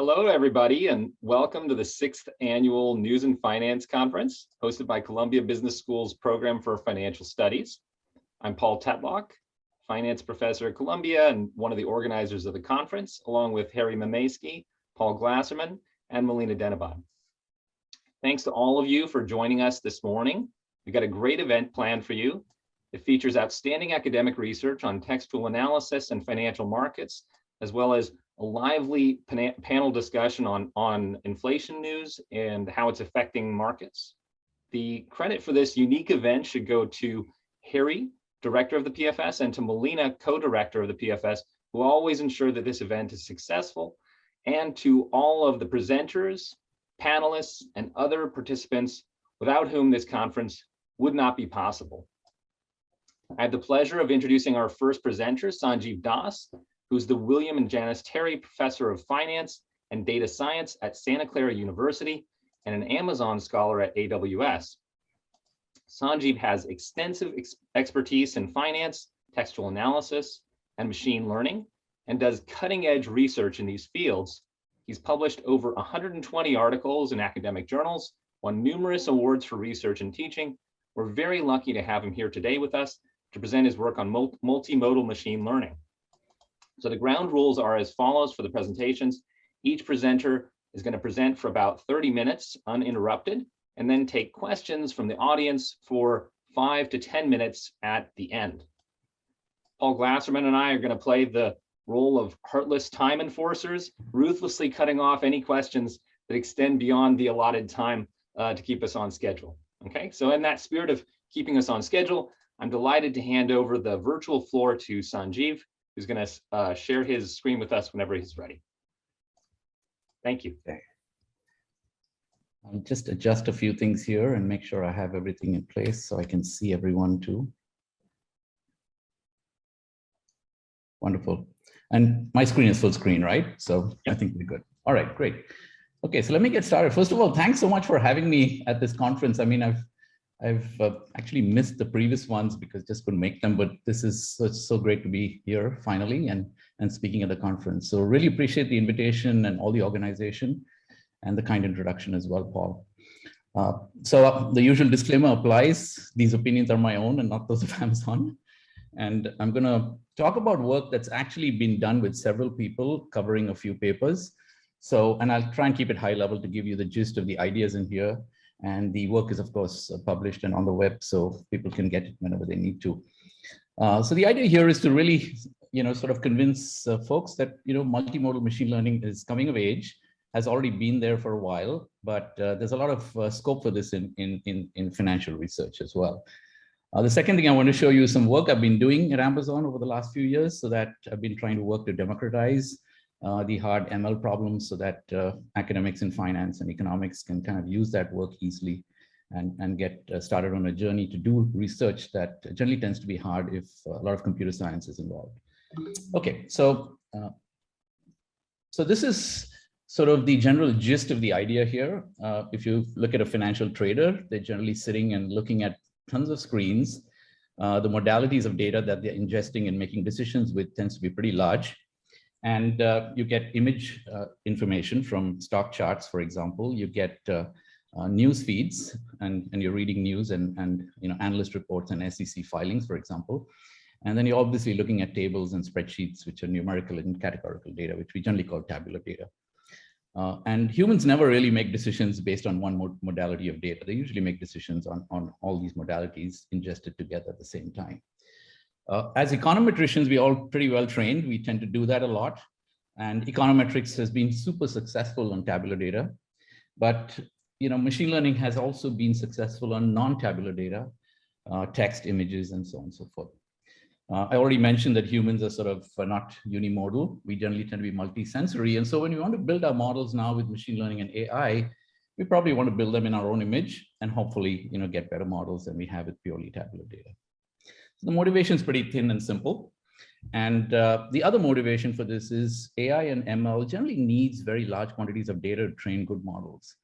Hello, everybody, and welcome to the 6th Annual News and Finance Conference, hosted by Columbia Business School's Program for Financial Studies. I'm Paul Tetlock, finance professor at Columbia and one of the organizers of the conference, along with Harry Mamaysky, Paul Glasserman, and Melina Denebon. Thanks to all of you for joining us this morning. We've got a great event planned for you. It features outstanding academic research on textual analysis and financial markets, as well as a lively panel discussion on inflation news and how it's affecting markets. The credit for this unique event should go to Harry, director of the PFS, and to Melina, co-director of the PFS, who always ensure that this event is successful, and to all of the presenters, panelists, and other participants without whom this conference would not be possible. I have the pleasure of introducing our first presenter, Sanjeev Das, who's the William and Janice Terry Professor of Finance and Data Science at Santa Clara University and an Amazon Scholar at AWS. Sanjeev has extensive expertise in finance, textual analysis, and machine learning, and does cutting-edge research in these fields. He's published over 120 articles in academic journals, won numerous awards for research and teaching. We're very lucky to have him here today with us to present his work on multimodal machine learning. So the ground rules are as follows for the presentations. Each presenter is going to present for about 30 minutes uninterrupted, and then take questions from the audience for 5 to 10 minutes at the end. Paul Glasserman and I are going to play the role of heartless time enforcers, ruthlessly cutting off any questions that extend beyond the allotted time to keep us on schedule. Okay, so in that spirit of keeping us on schedule, I'm delighted to hand over the virtual floor to Sanjeev, who's going to share his screen with us whenever he's ready. Thank you. Okay. I'll just adjust a few things here and make sure I have everything in place so I can see everyone too. Wonderful. And my screen is full screen, right? So I think we're good. All right, great. Okay, so let me get started. First of all, thanks so much for having me at this conference. I mean, I've actually missed the previous ones because just couldn't make them, but this is so great to be here finally and speaking at the conference. So really appreciate the invitation and all the organization and the kind introduction as well, Paul. So the usual disclaimer applies. These opinions are my own and not those of Amazon. And I'm gonna talk about work that's actually been done with several people covering a few papers. So, and I'll try and keep it high level to give you the gist of the ideas in here. And the work is, of course, published and on the web, so people can get it whenever they need to. So the idea here is to really, sort of convince folks that, multimodal machine learning is coming of age, has already been there for a while, but there's a lot of scope for this in financial research as well. The second thing I want to show you is some work I've been doing at Amazon over the last few years, so that I've been trying to work to democratize the hard ML problems so that academics in finance and economics can kind of use that work easily and get started on a journey to do research that generally tends to be hard if a lot of computer science is involved. Okay, so this is sort of the general gist of the idea here. If you look at a financial trader, they're generally sitting and looking at tons of screens. The modalities of data that they're ingesting and making decisions with tends to be pretty large. And you get image information from stock charts, for example. You get news feeds, and you're reading news and analyst reports and SEC filings, for example. And then you're obviously looking at tables and spreadsheets, which are numerical and categorical data, which we generally call tabular data. And humans never really make decisions based on one modality of data. They usually make decisions on all these modalities ingested together at the same time. As econometricians, we're all pretty well trained. We tend to do that a lot. And econometrics has been super successful on tabular data. But machine learning has also been successful on non-tabular data, text, images, and so on and so forth. I already mentioned that humans are sort of not unimodal. We generally tend to be multisensory. And so when we want to build our models now with machine learning and AI, we probably want to build them in our own image and hopefully get better models than we have with purely tabular data. So the motivation is pretty thin and simple. And the other motivation for this is AI and ML generally needs very large quantities of data to train good models.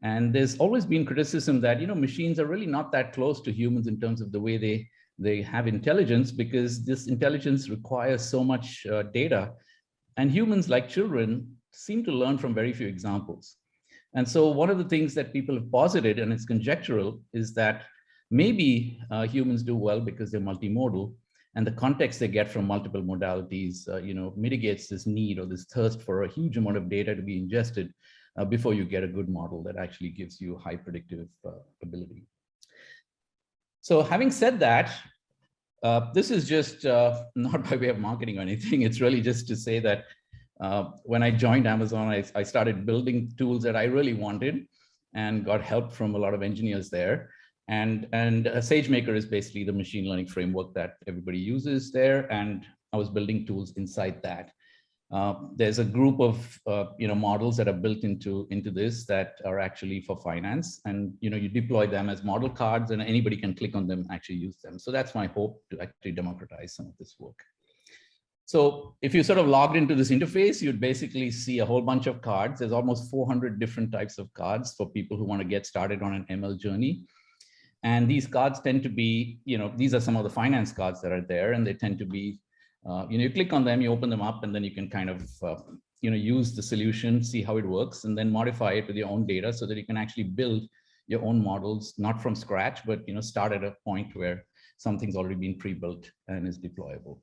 And there's always been criticism that machines are really not that close to humans in terms of the way they have intelligence, because this intelligence requires so much data. And humans, like children, seem to learn from very few examples. And so one of the things that people have posited, and it's conjectural, is that maybe humans do well because they're multimodal, and the context they get from multiple modalities, mitigates this need or this thirst for a huge amount of data to be ingested before you get a good model that actually gives you high predictive ability. So having said that, this is just not by way of marketing or anything. It's really just to say that when I joined Amazon, I started building tools that I really wanted and got help from a lot of engineers there. And SageMaker is basically the machine learning framework that everybody uses there. And I was building tools inside that. There's a group of models that are built into this that are actually for finance, and you deploy them as model cards, and anybody can click on them and actually use them. So that's my hope, to actually democratize some of this work. So if you sort of logged into this interface, you'd basically see a whole bunch of cards. There's almost 400 different types of cards for people who want to get started on an ML journey. And these cards tend to be, these are some of the finance cards that are there, and they tend to be, you click on them, you open them up, and then you can kind of, use the solution, see how it works, and then modify it with your own data so that you can actually build your own models, not from scratch, but, start at a point where something's already been pre-built and is deployable.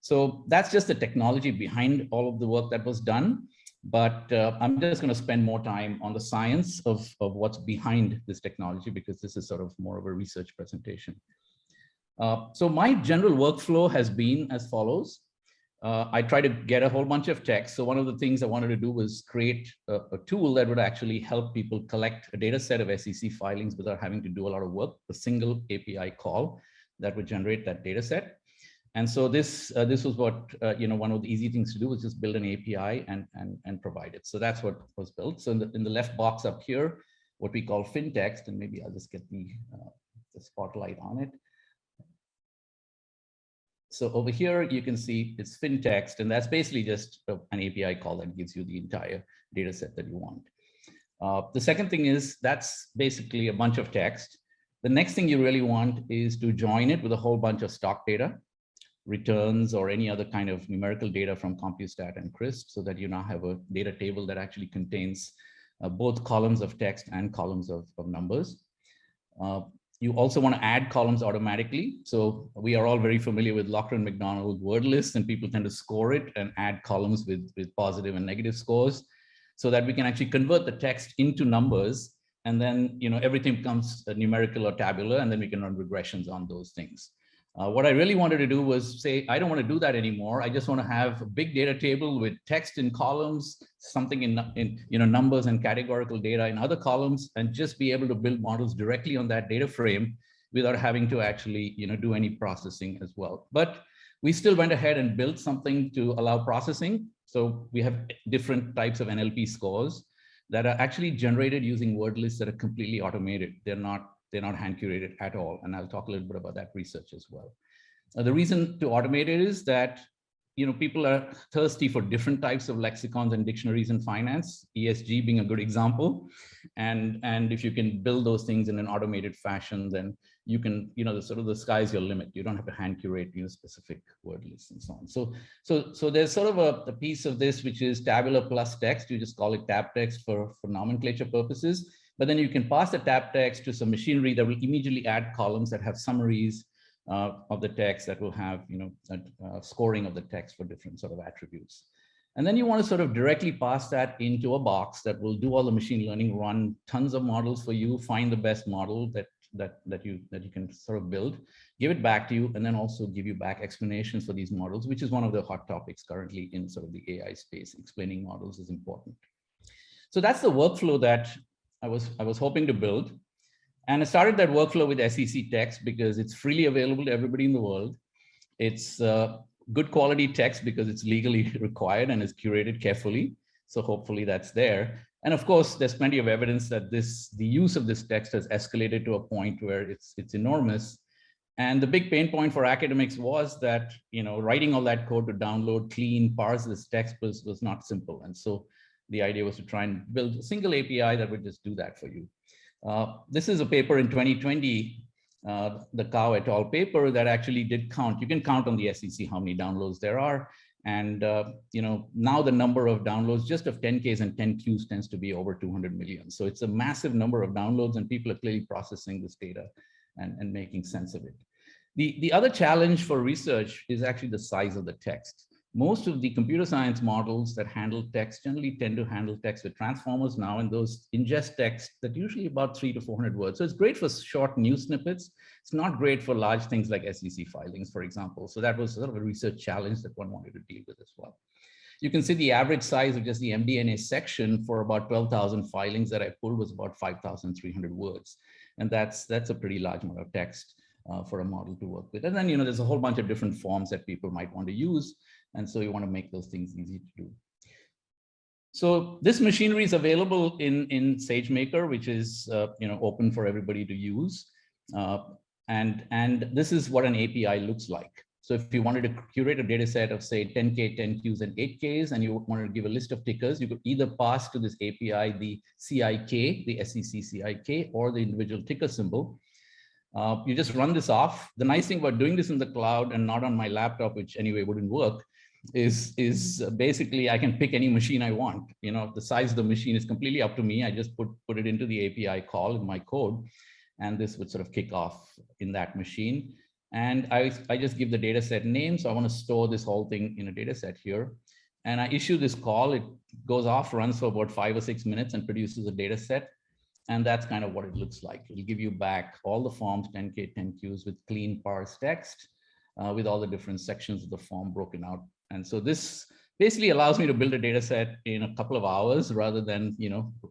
So that's just the technology behind all of the work that was done. But I'm just going to spend more time on the science of what's behind this technology, because this is sort of more of a research presentation. So my general workflow has been as follows. I try to get a whole bunch of text. So one of the things I wanted to do was create a tool that would actually help people collect a data set of SEC filings without having to do a lot of work, a single API call that would generate that data set. And so this was what, one of the easy things to do was just build an API and provide it. So that's what was built. So in the left box up here, what we call FinText, and maybe I'll just get the spotlight on it. So over here, you can see it's FinText, and that's basically just an API call that gives you the entire data set that you want. The second thing is that's basically a bunch of text. The next thing you really want is to join it with a whole bunch of stock data, returns, or any other kind of numerical data from CompuStat and CRISP, so that you now have a data table that actually contains both columns of text and columns of numbers. You also want to add columns automatically. So we are all very familiar with Lockyer and McDonald word lists, and people tend to score it and add columns with positive and negative scores, so that we can actually convert the text into numbers. And then, everything becomes numerical or tabular, and then we can run regressions on those things. What I really wanted to do was say, I don't want to do that anymore. I just want to have a big data table with text in columns, something in numbers and categorical data in other columns, and just be able to build models directly on that data frame without having to actually do any processing as well. But we still went ahead and built something to allow processing. So we have different types of NLP scores that are actually generated using word lists that are completely automated. They're not hand curated at all. And I'll talk a little bit about that research as well. The reason to automate it is that, people are thirsty for different types of lexicons and dictionaries in finance, ESG being a good example. And if you can build those things in an automated fashion, then you can, the sky's your limit. You don't have to hand curate, specific word lists and so on. So there's sort of a piece of this, which is tabular plus text. You just call it tab text for nomenclature purposes. But then you can pass the tab text to some machinery that will immediately add columns that have summaries of the text that will have, scoring of the text for different sort of attributes. And then you want to sort of directly pass that into a box that will do all the machine learning, run tons of models for you, find the best model that you can sort of build, give it back to you, and then also give you back explanations for these models, which is one of the hot topics currently in sort of the AI space. Explaining models is important. So that's the workflow that I was hoping to build. And I started that workflow with SEC text because it's freely available to everybody in the world. It's good quality text because it's legally required and is curated carefully. So hopefully that's there. And of course, there's plenty of evidence that the use of this text has escalated to a point where it's enormous. And the big pain point for academics was that, writing all that code to download, clean, parse this text was not simple. And so the idea was to try and build a single API that would just do that for you. This is a paper in 2020, the Cow et al. Paper that actually did count. You can count on the SEC how many downloads there are. And now the number of downloads just of 10Ks and 10Qs tends to be over 200 million. So it's a massive number of downloads, and people are clearly processing this data and making sense of it. The other challenge for research is actually the size of the text. Most of the computer science models that handle text generally tend to handle text with transformers now, and those ingest text that usually about 300 to 400 words. So it's great for short news snippets. It's not great for large things like SEC filings, for example. So that was sort of a research challenge that one wanted to deal with as well. You can see the average size of just the MD&A section for about 12,000 filings that I pulled was about 5,300 words. And that's a pretty large amount of text for a model to work with. And then, there's a whole bunch of different forms that people might want to use. And so you want to make those things easy to do. So this machinery is available in SageMaker, which is open for everybody to use. And this is what an API looks like. So if you wanted to curate a data set of say 10K, 10Qs, and 8Ks, and you wanted to give a list of tickers, you could either pass to this API the CIK, the SEC CIK, or the individual ticker symbol. You just run this off. The nice thing about doing this in the cloud and not on my laptop, which anyway wouldn't work, is basically I can pick any machine I want. The size of the machine is completely up to me. I just put it into the API call in my code, and this would sort of kick off in that machine. And I just give the data set name. So I want to store this whole thing in a data set here. And I issue this call. It goes off, runs for about 5 or 6 minutes, and produces a data set. And that's kind of what it looks like. It'll give you back all the forms, 10K, 10Qs, with clean parsed text, with all the different sections of the form broken out. And so this basically allows me to build a data set in a couple of hours rather than,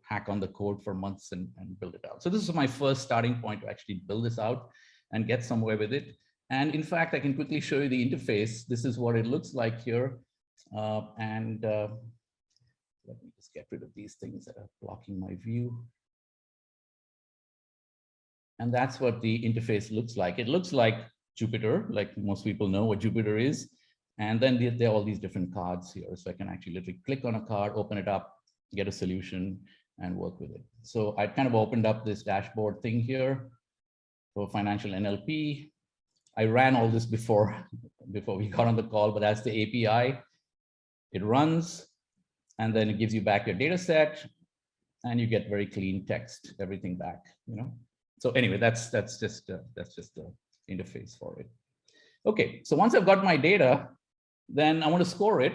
hack on the code for months and build it out. So this is my first starting point to actually build this out and get somewhere with it. And in fact, I can quickly show you the interface. This is what it looks like here. Let me just get rid of these things that are blocking my view. And that's what the interface looks like. It looks like Jupyter, like most people know what Jupyter is. And then there are all these different cards here. So I can actually literally click on a card, open it up, get a solution, and work with it. So I kind of opened up this dashboard thing here for financial NLP. I ran all this before we got on the call, but that's the API. It runs, and then it gives you back your data set, and you get very clean text, everything back, So anyway, that's just the interface for it. Okay, so once I've got my data, then I want to score it.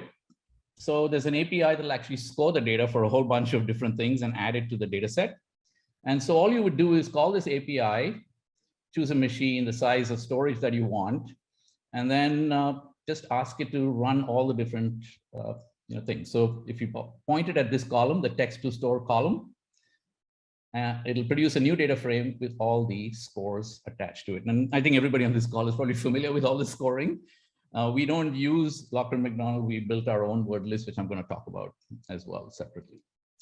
So there's an API that'll actually score the data for a whole bunch of different things and add it to the data set. And so all you would do is call this API, choose a machine, the size of storage that you want, and then just ask it to run all the different things. So if you point it at this column, the text to store column, it'll produce a new data frame with all the scores attached to it. And I think everybody on this call is probably familiar with all the scoring. We don't use Lockyer McDonald. We built our own word list, which I'm going to talk about as well separately.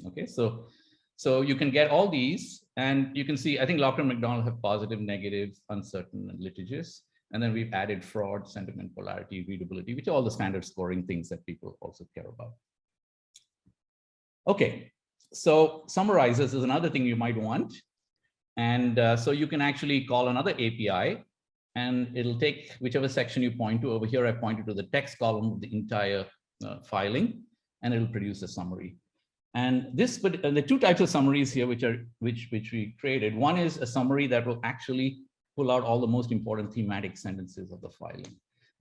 Okay, so you can get all these, and you can see, I think Lockyer McDonald have positive, negative, uncertain, and litigious. And then we've added fraud, sentiment, polarity, readability, which are all the standard scoring things that people also care about. Okay, so summarizers is another thing you might want. And so you can actually call another API, and it'll take whichever section you point to. Over here, I pointed to the text column of the entire filing, and it'll produce a summary. And the two types of summaries here, which we created. One is a summary that will actually pull out all the most important thematic sentences of the filing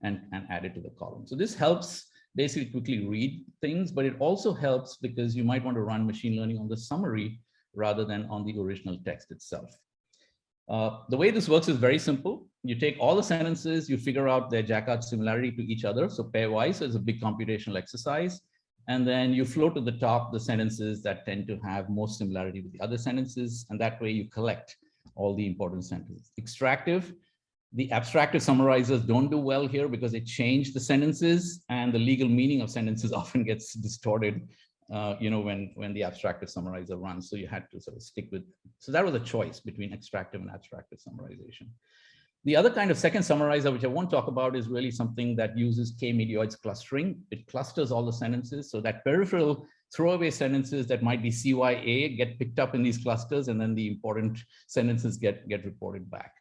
and add it to the column. So this helps basically quickly read things, but it also helps because you might want to run machine learning on the summary rather than on the original text itself. The way this works is very simple. You take all the sentences, you figure out their Jacquard similarity to each other. So pairwise, so it's a big computational exercise. And then you float to the top the sentences that tend to have most similarity with the other sentences. And that way you collect all the important sentences. Extractive, the abstractive summarizers don't do well here because they change the sentences, and the legal meaning of sentences often gets distorted when the abstractive summarizer runs. So you had to sort of stick with, so that was a choice between extractive and abstractive summarization. The other kind of second summarizer, which I won't talk about, is really something that uses k-medioids clustering. It clusters all the sentences so that peripheral throwaway sentences that might be CYA get picked up in these clusters, and then the important sentences get reported back.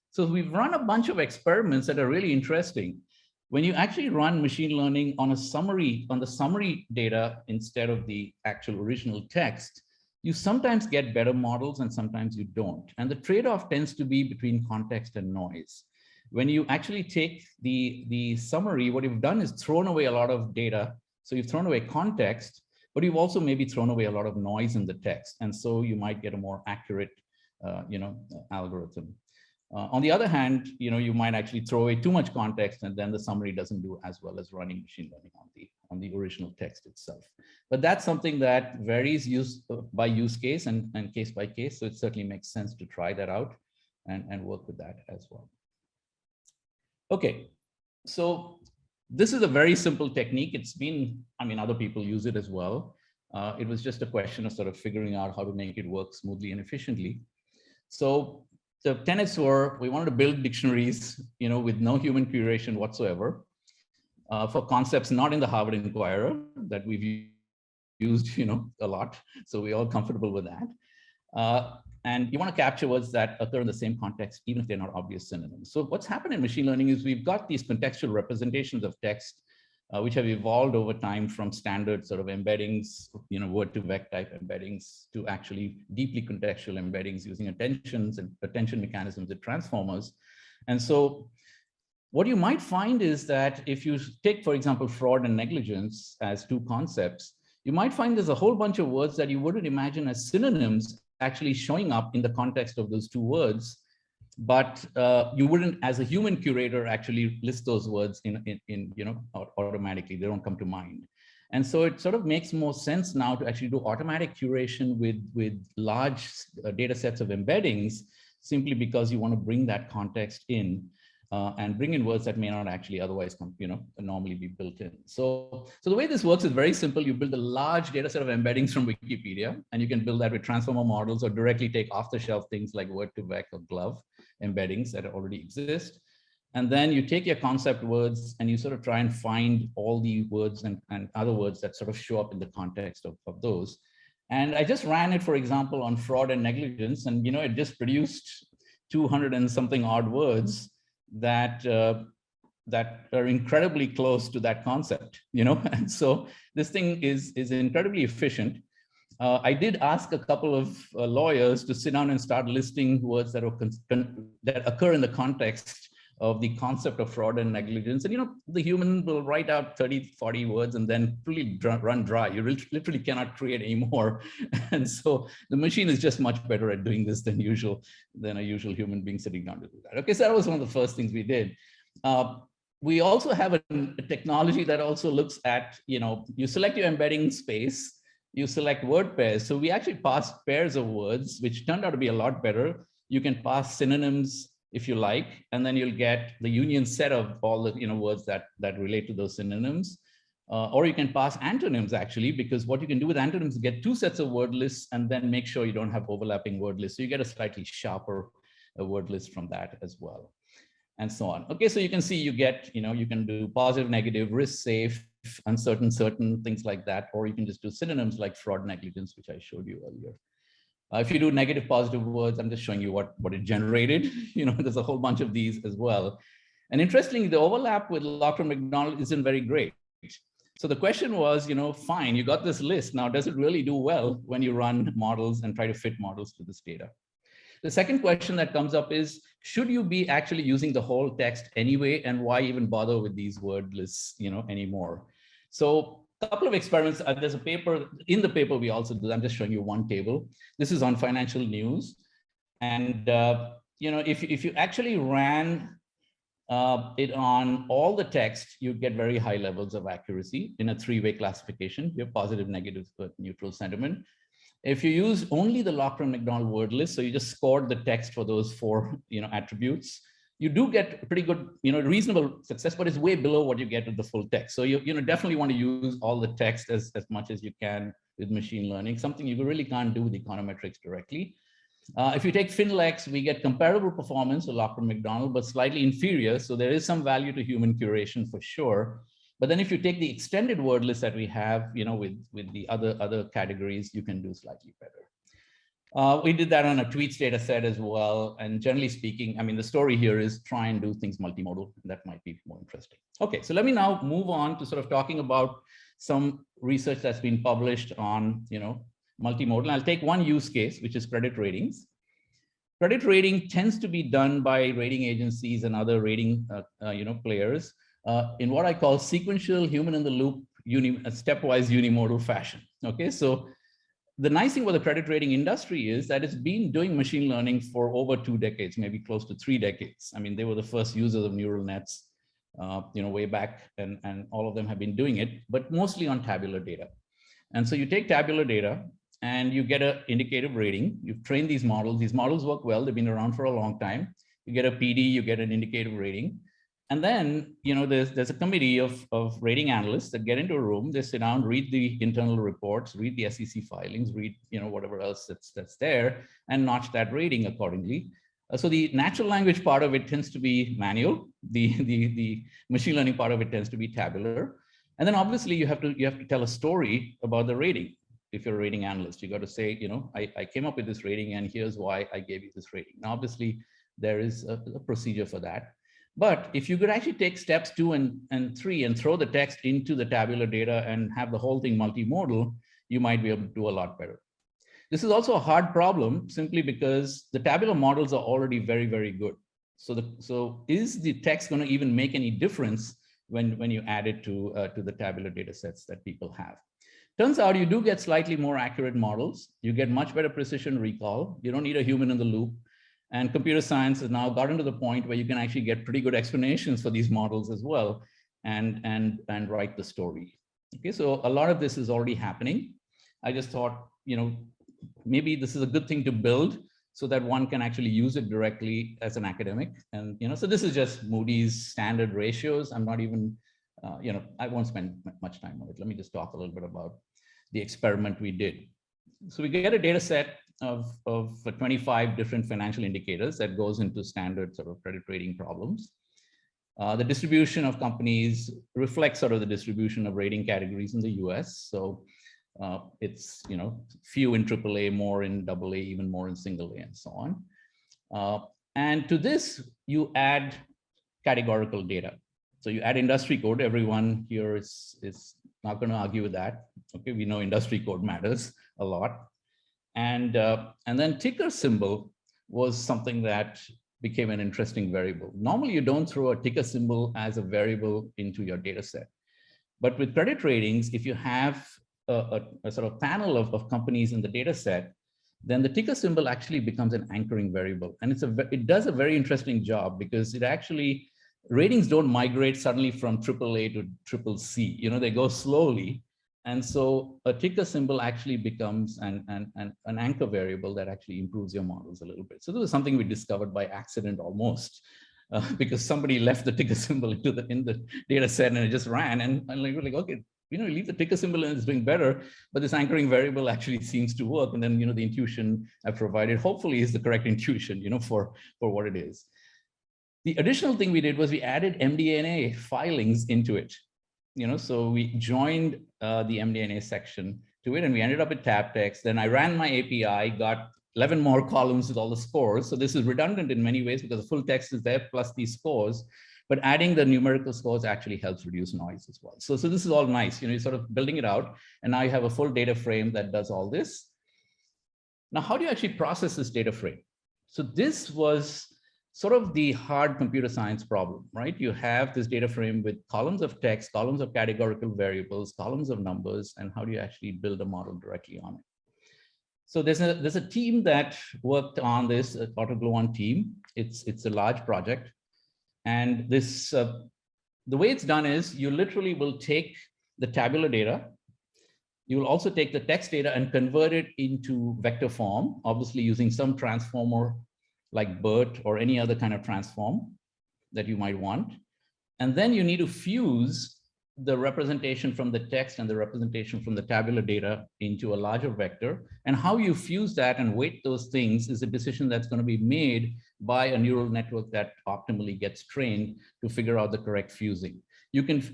So we've run a bunch of experiments that are really interesting. When you actually run machine learning on the summary data instead of the actual original text, you sometimes get better models and sometimes you don't. And the trade-off tends to be between context and noise. When you actually take the summary, what you've done is thrown away a lot of data. So you've thrown away context, but you've also maybe thrown away a lot of noise in the text. And so you might get a more accurate algorithm. On the other hand, you might actually throw away too much context, and then the summary doesn't do as well as running machine learning on the original text itself. But that's something that varies by use case and case by case. So it certainly makes sense to try that out and work with that as well. Okay, so this is a very simple technique. It's been, other people use it as well. It was just a question of sort of figuring out how to make it work smoothly and efficiently. So the tenets were, we wanted to build dictionaries, with no human curation whatsoever, for concepts not in the Harvard Inquirer that we've used, a lot. So we're all comfortable with that. And you want to capture words that occur in the same context, even if they're not obvious synonyms. So what's happened in machine learning is we've got these contextual representations of text, which have evolved over time from standard sort of embeddings, word-to-vec type embeddings, to actually deeply contextual embeddings using attention mechanisms and transformers. And so what you might find is that if you take, for example, fraud and negligence as two concepts, you might find there's a whole bunch of words that you wouldn't imagine as synonyms actually showing up in the context of those two words, but you wouldn't, as a human curator, actually list those words automatically. They don't come to mind. And so it sort of makes more sense now to actually do automatic curation with large data sets of embeddings, simply because you want to bring that context in. And bring in words that may not actually otherwise come, normally be built in. So the way this works is very simple. You build a large data set of embeddings from Wikipedia, and you can build that with transformer models or directly take off-the-shelf things like word-to-vec or glove embeddings that already exist. And then you take your concept words and you sort of try and find all the words and other words that sort of show up in the context of those. And I just ran it, for example, on fraud and negligence, and it just produced 200 and something odd words that are incredibly close to that concept, and so this thing is incredibly efficient. I did ask a couple of lawyers to sit down and start listing words that occur in the context of the concept of fraud and negligence. And the human will write out 30, 40 words and then really run dry. You literally cannot create any more. And so the machine is just much better at doing this than a usual human being sitting down to do that. Okay, so that was one of the first things we did. We also have a technology that also looks at, you select your embedding space, you select word pairs. So we actually pass pairs of words, which turned out to be a lot better. You can pass synonyms if you like, and then you'll get the union set of all the words that relate to those synonyms. Or you can pass antonyms, actually, because what you can do with antonyms is get two sets of word lists and then make sure you don't have overlapping word lists. So you get a slightly sharper word list from that as well, and so on. Okay, so you can see you get, you can do positive, negative, risk, safe, uncertain, certain, things like that. Or you can just do synonyms like fraud, negligence, which I showed you earlier. If you do negative, positive words, I'm just showing you what it generated. There's a whole bunch of these as well. And interestingly, the overlap with Lockyer McDonald isn't very great. So the question was, fine, you got this list. Now, does it really do well when you run models and try to fit models to this data? The second question that comes up is, should you be actually using the whole text anyway? And why even bother with these word lists, anymore? So a couple of experiments. There's a paper, in the paper we also do, I'm just showing you one table. This is on financial news. And, if you actually ran it on all the text, you'd get very high levels of accuracy in a three-way classification. You have positive, negative, neutral sentiment. If you use only the Lockyer McDonald word list, so you just scored the text for those four, attributes, you do get pretty good, reasonable success, but it's way below what you get with the full text. So you definitely want to use all the text as much as you can with machine learning, something you really can't do with econometrics directly. If you take FinLex, we get comparable performance to Lockyer McDonald, but slightly inferior. So there is some value to human curation for sure. But then if you take the extended word list that we have, with the other categories, you can do slightly better. We did that on a tweets data set as well. And generally speaking, I mean, the story here is try and do things multimodal. That might be more interesting. Okay, so let me now move on to sort of talking about some research that's been published on, multimodal. I'll take one use case, which is credit ratings. Credit rating tends to be done by rating agencies and other rating, players in what I call sequential human-in-the-loop, stepwise unimodal fashion. Okay, so the nice thing about the credit rating industry is that it's been doing machine learning for over 2 decades, maybe close to 3 decades. I mean, they were the first users of neural nets, way back, and all of them have been doing it, but mostly on tabular data. And so you take tabular data and you get an indicative rating. You've trained these models. These models work well. They've been around for a long time. You get a PD, you get an indicative rating. And then, there's a committee of rating analysts that get into a room, they sit down, read the internal reports, read the SEC filings, read, whatever else that's there, and notch that rating accordingly. So the natural language part of it tends to be manual. The machine learning part of it tends to be tabular. And then obviously you have to tell a story about the rating. If you're a rating analyst, you got to say, I came up with this rating and here's why I gave you this rating. Now, obviously there is a procedure for that. But if you could actually take steps 2 and 3 and throw the text into the tabular data and have the whole thing multimodal, you might be able to do a lot better. This is also a hard problem simply because the tabular models are already very, very good. So is the text going to even make any difference when you add it to the tabular data sets that people have? Turns out you do get slightly more accurate models. You get much better precision recall. You don't need a human in the loop. And computer science has now gotten to the point where you can actually get pretty good explanations for these models as well and write the story. Okay, so a lot of this is already happening. I just thought, maybe this is a good thing to build so that one can actually use it directly as an academic. And, so this is just Moody's standard ratios. I'm not even, I won't spend much time on it. Let me just talk a little bit about the experiment we did. So we get a data set of 25 different financial indicators that goes into standard sort of credit rating problems. The distribution of companies reflects sort of the distribution of rating categories in the US. So it's, few in AAA, more in AA, even more in single A, and so on. And to this, you add categorical data. So you add industry code. Everyone here is not going to argue with that. Okay, we know industry code matters a lot. And then ticker symbol was something that became an interesting variable. Normally, you don't throw a ticker symbol as a variable into your data set. But with credit ratings, if you have a sort of panel of companies in the data set, then the ticker symbol actually becomes an anchoring variable. And it does a very interesting job because it actually, ratings don't migrate suddenly from AAA to CCC. They go slowly. And so a ticker symbol actually becomes an anchor variable that actually improves your models a little bit. So this was something we discovered by accident almost, because somebody left the ticker symbol in the data set and it just ran. And we're like, okay, leave the ticker symbol and it's doing better, but this anchoring variable actually seems to work. And then, the intuition I provided hopefully is the correct intuition, for what it is. The additional thing we did was we added MD&A filings into it. So we joined the MD&A section to it, and we ended up with tab text. Then I ran my API, got 11 more columns with all the scores. So this is redundant in many ways because the full text is there plus these scores, but adding the numerical scores actually helps reduce noise as well. So this is all nice. You're sort of building it out, and now you have a full data frame that does all this. Now, how do you actually process this data frame? So this was sort of the hard computer science problem, right? You have this data frame with columns of text, columns of categorical variables, columns of numbers, and how do you actually build a model directly on it? So there's a team that worked on this, AutoGluon team. It's a large project. And this, the way it's done is you literally will take the tabular data. You will also take the text data and convert it into vector form, obviously using some transformer like BERT or any other kind of transform that you might want. And then you need to fuse the representation from the text and the representation from the tabular data into a larger vector. And how you fuse that and weight those things is a decision that's going to be made by a neural network that optimally gets trained to figure out the correct fusing.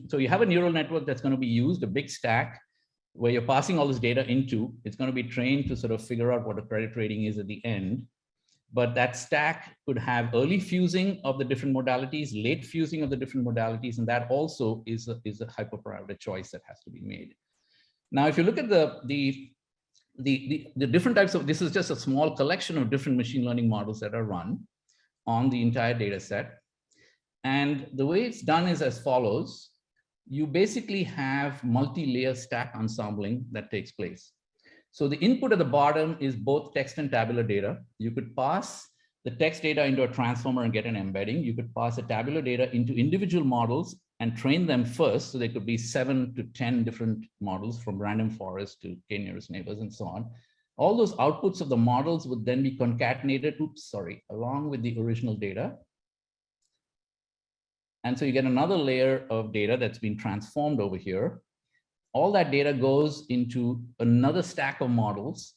So you have a neural network that's going to be used, a big stack. where you're passing all this data into. It's going to be trained to sort of figure out what a credit rating is at the end. But that stack could have early fusing of the different modalities, late fusing of the different modalities, and that also is a hyperparameter choice that has to be made. Now, if you look at the different types of, this is just a small collection of different machine learning models that are run on the entire data set. And the way it's done is as follows. You basically have multi-layer stack ensembling that takes place. So the input at the bottom is both text and tabular data. You could pass the text data into a transformer and get an embedding. You could pass the tabular data into individual models and train them first. So there could be 7 to 10 different models, from random forest to k-nearest neighbors and so on. All those outputs of the models would then be concatenated, along with the original data. And so you get another layer of data that's been transformed over here. All that data goes into another stack of models.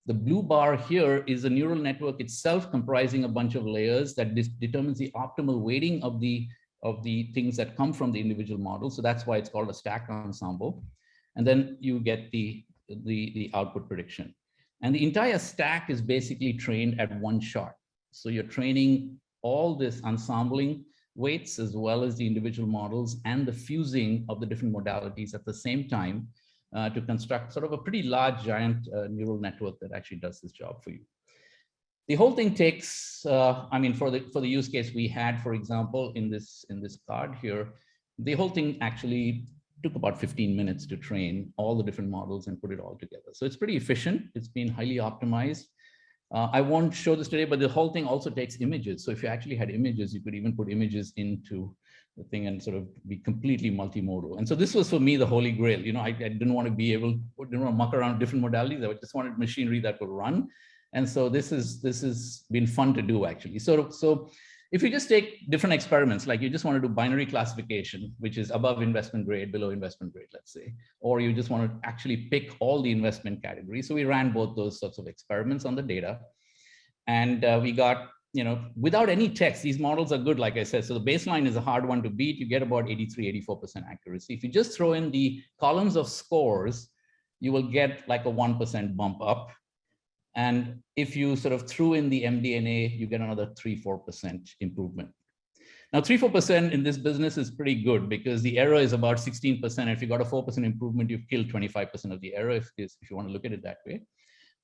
The blue bar here is the neural network itself, comprising a bunch of layers that determines the optimal weighting of the things that come from the individual model. So that's why it's called a stack ensemble. And then you get the output prediction. And the entire stack is basically trained at one shot. So you're training all this ensembling weights as well as the individual models and the fusing of the different modalities at the same time to construct sort of a pretty large giant neural network that actually does this job for you. The whole thing takes, I mean, for the use case we had, for example, in this card here, the whole thing actually took about 15 minutes to train all the different models and put it all together. So it's pretty efficient. It's been highly optimized. I won't show this today, but the whole thing also takes images. So if you actually had images, you could even put images into the thing and sort of be completely multimodal. And so this was for me the holy grail. You know, I didn't want to be able, didn't want to muck around different modalities. I just wanted machinery that would run. And so this has been fun to do actually. So if you just take different experiments, like you just want to do binary classification, which is above investment grade, below investment grade, let's say, or you just want to actually pick all the investment categories. So we ran both those sorts of experiments on the data. And we got, you know, without any text, these models are good, like I said. So the baseline is a hard one to beat. You get about 83, 84% accuracy. If you just throw in the columns of scores, you will get like a 1% bump up. And if you sort of threw in the MDNA, you get another 3-4% improvement. Now, 3-4% in this business is pretty good because the error is about 16%. If you got a 4% improvement, you've killed 25% of the error, if you want to look at it that way.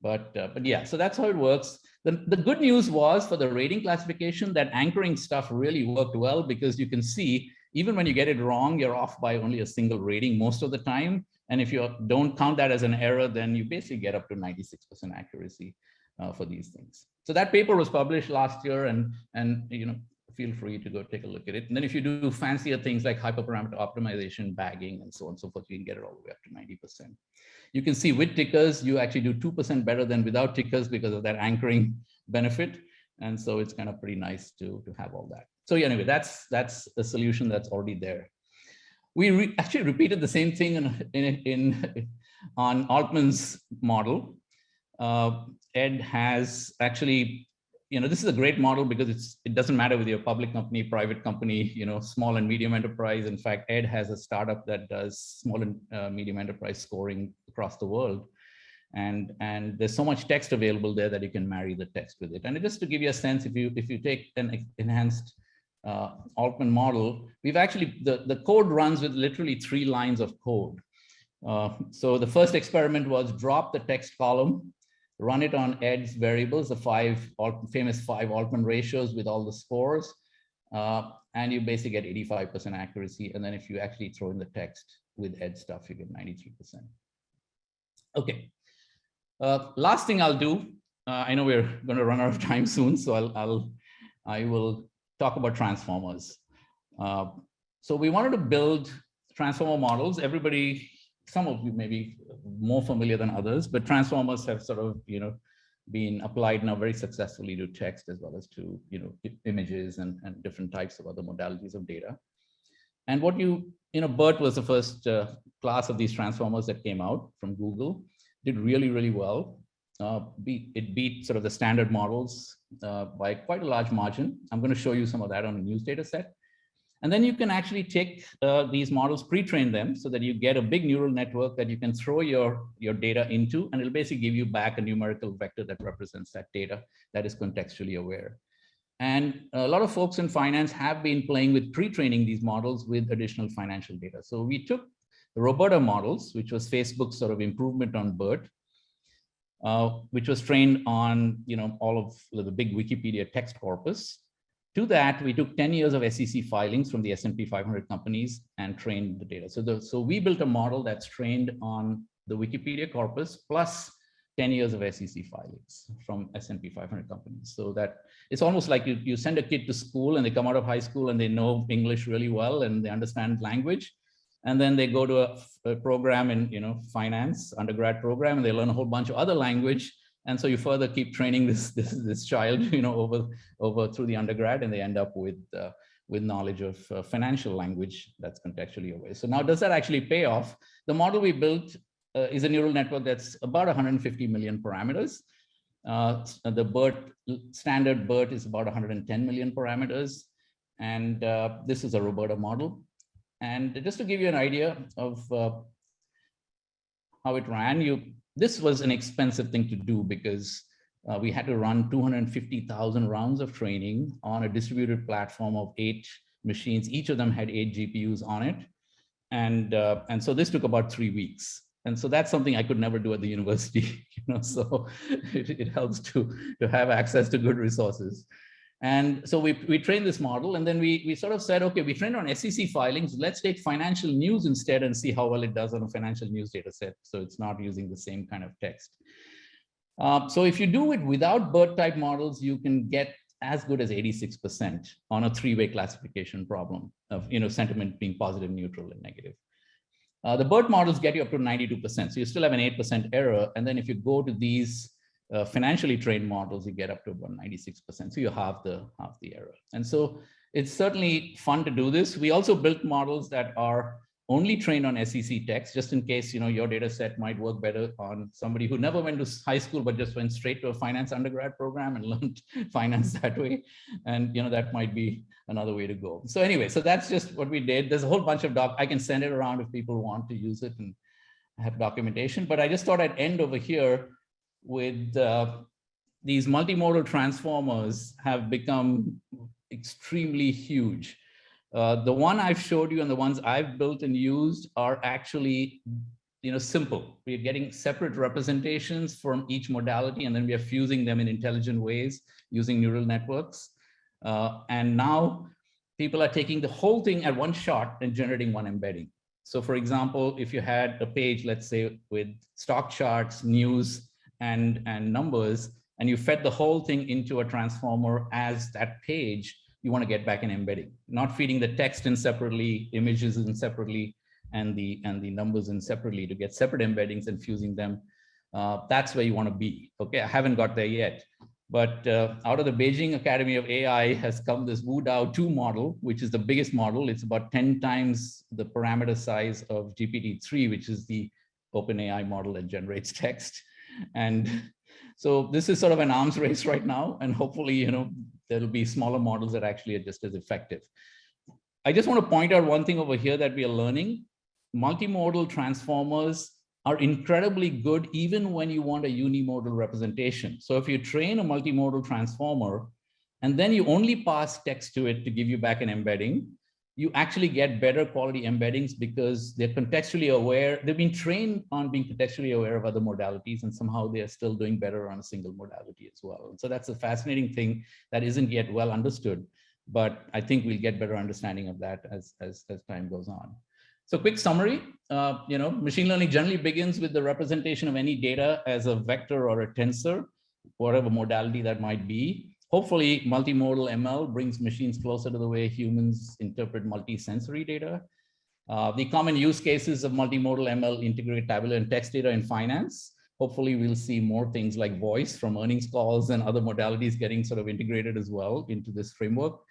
But yeah, so that's how it works. The good news was for the rating classification, that anchoring stuff really worked well because you can see, even when you get it wrong, you're off by only a single rating most of the time. And if you don't count that as an error, then you basically get up to 96% accuracy for these things. So that paper was published last year, and you know, feel free to go take a look at it. And then if you do fancier things like hyperparameter optimization, bagging, and so on and so forth, you can get it all the way up to 90%. You can see with tickers, you actually do 2% better than without tickers because of that anchoring benefit. And so it's kind of pretty nice to have all that. So yeah, anyway, that's a solution that's already there. We actually repeated the same thing on Altman's model. Ed has actually, you know, this is a great model because it doesn't matter whether you're a public company, private company, you know, small and medium enterprise. In fact, Ed has a startup that does small and medium enterprise scoring across the world. And there's so much text available there that you can marry the text with it. And just to give you a sense, if you take an enhanced Altman model, we've actually, the code runs with literally 3 lines of code. So the first experiment was drop the text column, run it on Ed's variables, the famous 5 Altman ratios with all the scores, and you basically get 85% accuracy. And then if you actually throw in the text with Ed stuff, you get 93%. Okay, last thing I'll do, I know we're going to run out of time soon, so I will talk about transformers. So we wanted to build transformer models. Everybody, some of you may be more familiar than others, but transformers have sort of, you know, been applied now very successfully to text as well as to, you know, images and different types of other modalities of data. And what you know, BERT was the first class of these transformers that came out from Google, did really, really well. It beat sort of the standard models by quite a large margin. I'm going to show you some of that on a news data set. And then you can actually take these models, pre-train them so that you get a big neural network that you can throw your data into, and it'll basically give you back a numerical vector that represents that data that is contextually aware. And a lot of folks in finance have been playing with pre-training these models with additional financial data. So we took the Roberta models, which was Facebook's sort of improvement on BERT, which was trained on all of the big Wikipedia text corpus. To that, we took 10 years of SEC filings from the S&P 500 companies and trained the data. So we built a model that's trained on the Wikipedia corpus plus 10 years of SEC filings from S&P 500 companies. So that it's almost like you send a kid to school and they come out of high school and they know English really well and they understand language. And then they go to a program in finance, undergrad program, and they learn a whole bunch of other language. And so you further keep training this child, over through the undergrad, and they end up with knowledge of financial language that's contextually aware. So now, does that actually pay off? The model we built is a neural network that's about 150 million parameters. The standard BERT is about 110 million parameters, and this is a Roberta model. And just to give you an idea of how it ran, this was an expensive thing to do because we had to run 250,000 rounds of training on a distributed platform of 8 machines. Each of them had 8 GPUs on it. And so this took about 3 weeks. And so that's something I could never do at the university, so it helps to have access to good resources. And so we trained this model, and then we sort of said, okay, we trained on SEC filings. Let's take financial news instead and see how well it does on a financial news data set. So it's not using the same kind of text. So if you do it without BERT type models, you can get as good as 86% on a 3-way classification problem of sentiment being positive, neutral, and negative. The BERT models get you up to 92%. So you still have an 8% error. And then if you go to these financially trained models, you get up to about 96%. So you halve the error. And so it's certainly fun to do this. We also built models that are only trained on SEC text, just in case your data set might work better on somebody who never went to high school, but just went straight to a finance undergrad program and learned finance that way. And that might be another way to go. So anyway, so that's just what we did. There's a whole bunch of I can send it around if people want to use it and have documentation. But I just thought I'd end over here with these multimodal transformers have become extremely huge. The one I've showed you and the ones I've built and used are actually simple. We're getting separate representations from each modality, and then we are fusing them in intelligent ways using neural networks. And now people are taking the whole thing at one shot and generating one embedding. So for example, if you had a page, let's say with stock charts, news, and numbers, and you fed the whole thing into a transformer as that page, you want to get back an embedding, not feeding the text in separately, images in separately, and the numbers in separately to get separate embeddings and fusing them. That's where you want to be. Okay, I haven't got there yet, but out of the Beijing Academy of AI has come this WuDao 2 model, which is the biggest model. It's about 10 times the parameter size of GPT-3, which is the OpenAI model that generates text. And so this is sort of an arms race right now, and hopefully, there'll be smaller models that actually are just as effective. I just want to point out one thing over here that we are learning. Multimodal transformers are incredibly good even when you want a unimodal representation. So if you train a multimodal transformer and then you only pass text to it to give you back an embedding, you actually get better quality embeddings because they're contextually aware. They've been trained on being contextually aware of other modalities, and somehow they're still doing better on a single modality as well. And so that's a fascinating thing that isn't yet well understood, but I think we'll get better understanding of that as time goes on. So quick summary, machine learning generally begins with the representation of any data as a vector or a tensor, whatever modality that might be. Hopefully, multimodal ML brings machines closer to the way humans interpret multi-sensory data. The common use cases of multimodal ML integrate tabular and text data in finance. Hopefully, we'll see more things like voice from earnings calls and other modalities getting sort of integrated as well into this framework.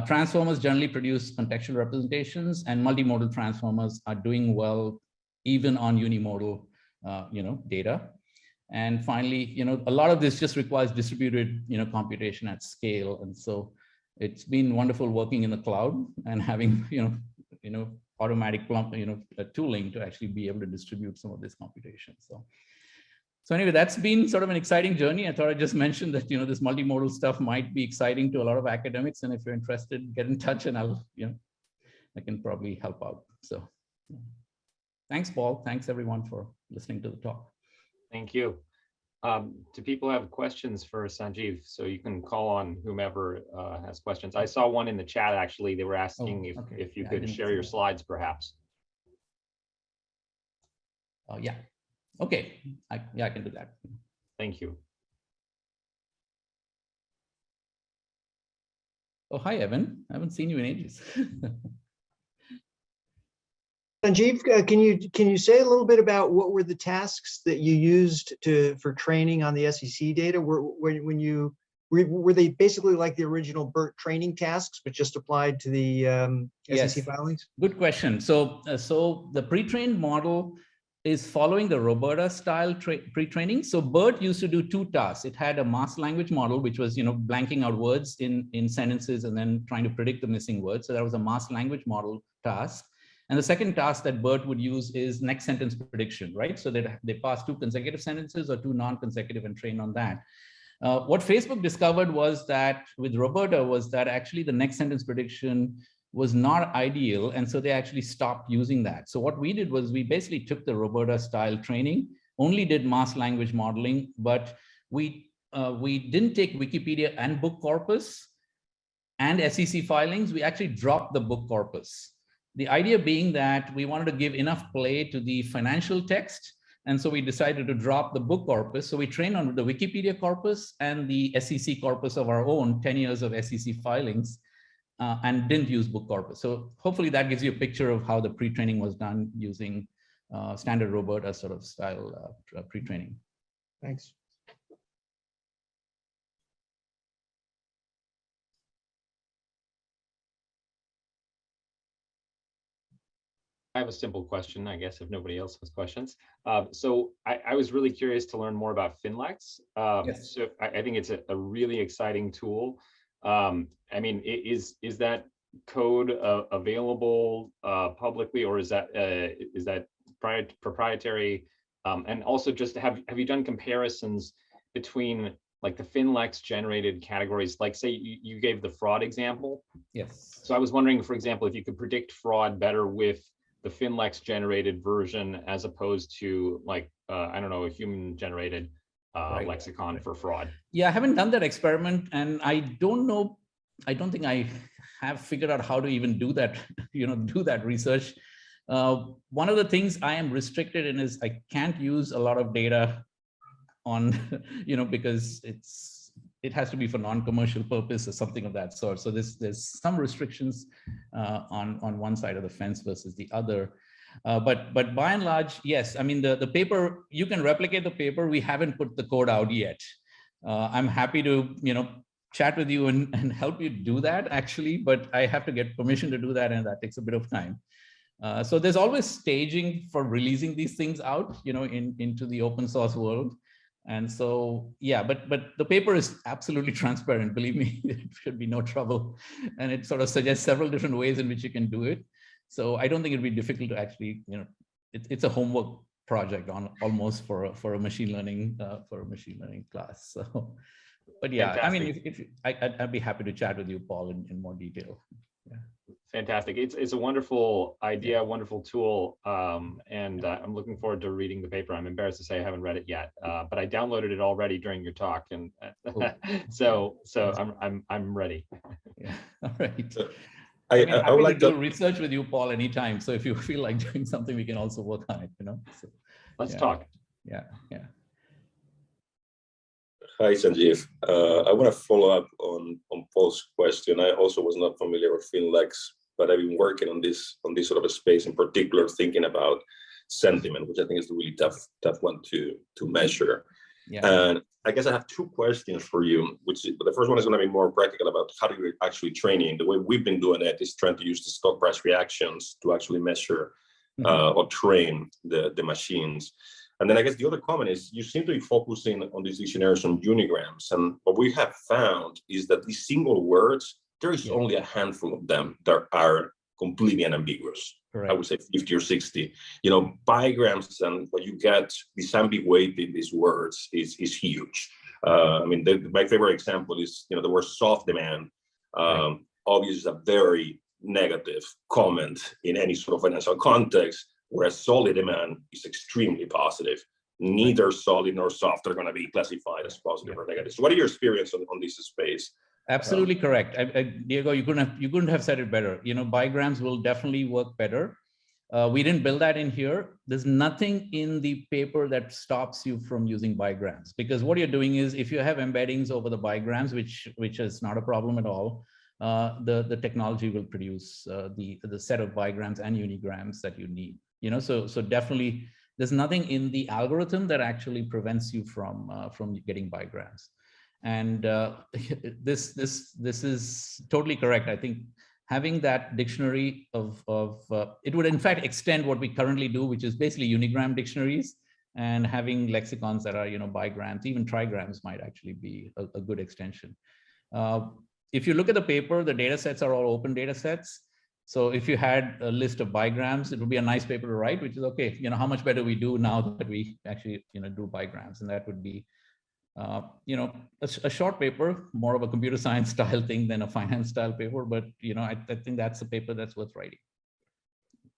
Transformers generally produce contextual representations, and multimodal transformers are doing well even on unimodal data. And finally, a lot of this just requires distributed, computation at scale. And so it's been wonderful working in the cloud and having, automatic tooling to actually be able to distribute some of this computation. So anyway, that's been sort of an exciting journey. I thought I'd just mention that, this multimodal stuff might be exciting to a lot of academics. And if you're interested, get in touch and I can probably help out. So thanks, Paul. Thanks everyone for listening to the talk. Thank you. Do people have questions for Sanjeev? So you can call on whomever has questions. I saw one in the chat, actually. They were asking if you could share your slides, perhaps. Yeah. Okay. I can do that. Thank you. Oh, hi, Evan. I haven't seen you in ages. Sanjeev, can you say a little bit about what were the tasks that you used for training on the SEC data? Were they basically like the original BERT training tasks, but just applied to the SEC filings? Good question. So the pre-trained model is following the Roberta style pre-training. So BERT used to do two tasks. It had a masked language model, which was blanking out words in sentences and then trying to predict the missing words. So that was a masked language model task. And the second task that BERT would use is next sentence prediction, right? So that they pass two consecutive sentences or two non-consecutive and train on that. What Facebook discovered was that with Roberta was that actually the next sentence prediction was not ideal. And so they actually stopped using that. So what we did was we basically took the Roberta style training, only did masked language modeling, but we didn't take Wikipedia and book corpus and SEC filings. We actually dropped the book corpus. The idea being that we wanted to give enough play to the financial text. And so we decided to drop the book corpus. So we trained on the Wikipedia corpus and the SEC corpus of our own 10 years of SEC filings and didn't use book corpus. So hopefully that gives you a picture of how the pre-training was done using standard Roberta sort of style pre-training. Thanks. I have a simple question, I guess, if nobody else has questions. So I was really curious to learn more about FinLex. Yes. So I think it's a really exciting tool. I mean, is that code available publicly, or is that proprietary? And also, just have you done comparisons between like the FinLex generated categories? Like, say you gave the fraud example. Yes. So I was wondering, for example, if you could predict fraud better with the FinLex generated version as opposed to like, I don't know, a human generated lexicon for fraud. Yeah, I haven't done that experiment and I don't know, I don't think I have figured out how to even do that, do that research. One of the things I am restricted in is I can't use a lot of data on, because it has to be for non-commercial purpose or something of that sort. So there's some restrictions on one side of the fence versus the other. But by and large, yes. I mean, the paper, you can replicate the paper. We haven't put the code out yet. I'm happy to, chat with you and help you do that actually, but I have to get permission to do that, and that takes a bit of time. So there's always staging for releasing these things out, into the open source world. And so, yeah, but the paper is absolutely transparent. Believe me, there should be no trouble. And it sort of suggests several different ways in which you can do it. So I don't think it'd be difficult to actually, it's a homework project almost for a machine learning class. So, but yeah, fantastic. I mean, I'd be happy to chat with you, Paul, in more detail. Yeah. Fantastic. It's a wonderful idea, wonderful tool, and I'm looking forward to reading the paper. I'm embarrassed to say I haven't read it yet, but I downloaded it already during your talk, and so I'm ready. Yeah. All right. I would like to do research with you, Paul, anytime. So if you feel like doing something, we can also work on it. So, let's talk. Yeah. Hi, Sanjeev. I want to follow up on Paul's question. I also was not familiar with FinLex, but I've been working on this sort of a space, in particular, thinking about sentiment, which I think is a really tough one to measure. Yeah. And I guess I have two questions for you, the first one is going to be more practical about how do you actually training. The way we've been doing it is trying to use the stock price reactions to actually measure or train the machines. And then I guess the other comment is you seem to be focusing on these dictionaries on unigrams. And what we have found is that these single words there is Yeah. only a handful of them that are completely unambiguous. Correct. I would say 50 or 60. You know, bigrams and what you get, this ambiguity in these words is huge. I mean, my favorite example is, you know, the word soft demand. Right. Obviously, is a very negative comment in any sort of financial context, whereas solid demand is extremely positive. Neither solid nor soft are going to be classified as positive or negative. So what are your experience on this space? Absolutely correct. Diego, you couldn't have said it better. You know, bigrams will definitely work better. We didn't build that in here. There's nothing in the paper that stops you from using bigrams, because what you're doing is, if you have embeddings over the bigrams, which is not a problem at all, the technology will produce the set of bigrams and unigrams that you need. You know, so definitely there's nothing in the algorithm that actually prevents you from getting bigrams. And this is totally correct. I think having that dictionary of it would in fact extend what we currently do, which is basically unigram dictionaries, and having lexicons that are, you know, bigrams, even trigrams might actually be a good extension. If you look at the paper, the data sets are all open data sets. So if you had a list of bigrams, it would be a nice paper to write, which is okay. You know, how much better we do now that we actually, you know, do bigrams, and that would be, you know, a short paper, more of a computer science style thing than a finance style paper. But, you know, I think that's a paper that's worth writing.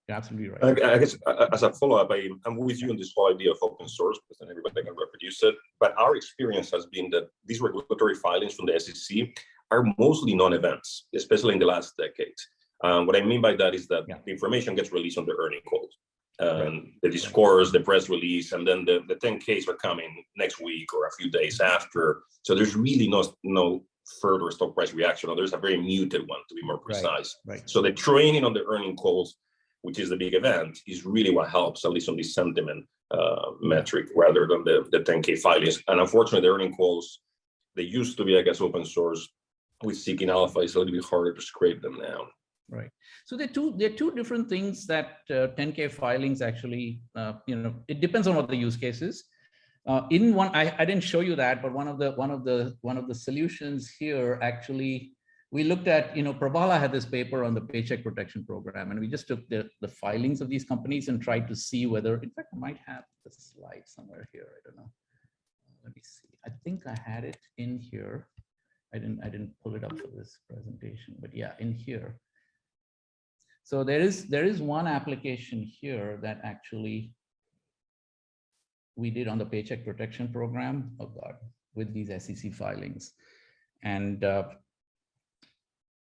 You're absolutely right. I guess as a follow-up, I'm with you on this whole idea of open source, because then everybody can reproduce it. But our experience has been that these regulatory filings from the SEC are mostly non-events, especially in the last decade. What I mean by that is that the information gets released on the earnings calls. The discourse, the press release, and then the 10Ks are coming next week or a few days after. So there's really no further stock price reaction, or there's a very muted one, to be more precise. Right. So the training on the earnings calls, which is the big event, is really what helps, at least on the sentiment metric, rather than the 10K filings. And unfortunately, the earnings calls, they used to be, I guess, open source. With Seeking Alpha, it's a little bit harder to scrape them now. Right. So they're two different things that 10K filings actually, you know, it depends on what the use case is. In one, I didn't show you that, but one of the solutions here, actually, we looked at, you know, Prabhala had this paper on the Paycheck Protection Program, and we just took the filings of these companies and tried to see whether, in fact, I might have the slide somewhere here. I don't know. Let me see. I think I had it in here. I didn't pull it up for this presentation, but yeah, in here. So there is one application here that actually we did on the Paycheck Protection Program, oh God, with these SEC filings. And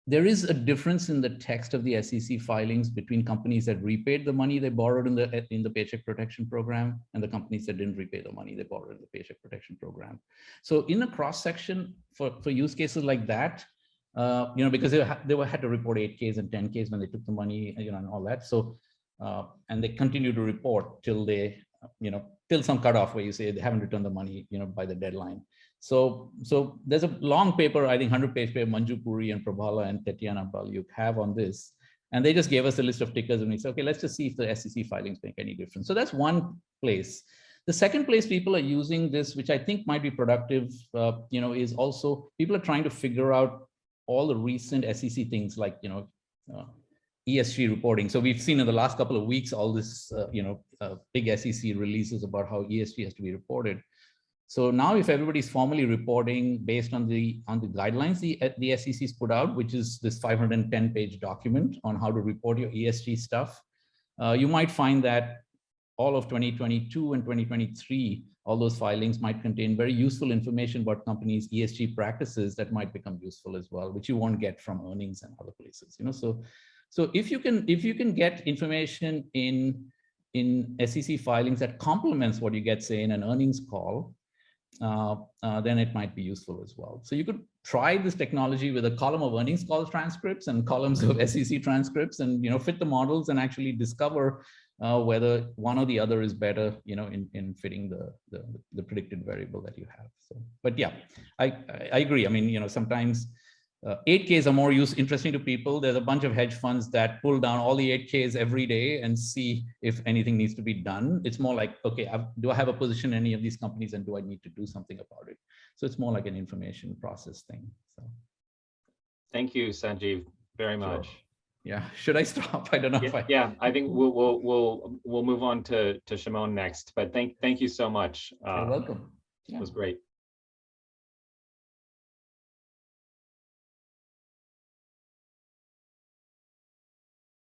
there is a difference in the text of the SEC filings between companies that repaid the money they borrowed in the Paycheck Protection Program and the companies that didn't repay the money they borrowed in the Paycheck Protection Program. So in a cross section for use cases like that, you know, because they had to report 8Ks and 10Ks when they took the money, you know, and all that. So, and they continue to report till they, you know, till some cutoff where you say they haven't returned the money, you know, by the deadline. So there's a long paper, I think 100-page paper, Manju Puri and Prabhala and Tatiana Balyuk have on this. And they just gave us a list of tickers and we said, okay, let's just see if the SEC filings make any difference. So that's one place. The second place people are using this, which I think might be productive, you know, is also people are trying to figure out all the recent SEC things like, you know, ESG reporting. So we've seen in the last couple of weeks, all this, you know, big SEC releases about how ESG has to be reported. So now if everybody's formally reporting based on the guidelines the SEC's put out, which is this 510-page document on how to report your ESG stuff, you might find that all of 2022 and 2023, all those filings might contain very useful information about companies' ESG practices that might become useful as well, which you won't get from earnings and other places. You know, so if you can get information in SEC filings that complements what you get, say, in an earnings call, then it might be useful as well. So you could try this technology with a column of earnings call transcripts and columns of SEC transcripts, and, you know, fit the models and actually discover whether one or the other is better, you know, in fitting the predicted variable that you have. So, but yeah, I agree. I mean, you know, sometimes 8Ks are more interesting to people. There's a bunch of hedge funds that pull down all the 8Ks every day and see if anything needs to be done. It's more like, okay, do I have a position in any of these companies and do I need to do something about it? So it's more like an information process thing. So. Thank you, Sanjeev, very much. Yeah, should I stop? I don't know if I. Yeah, I think we'll move on to Shimon next. But thank you so much. You're welcome. It was great.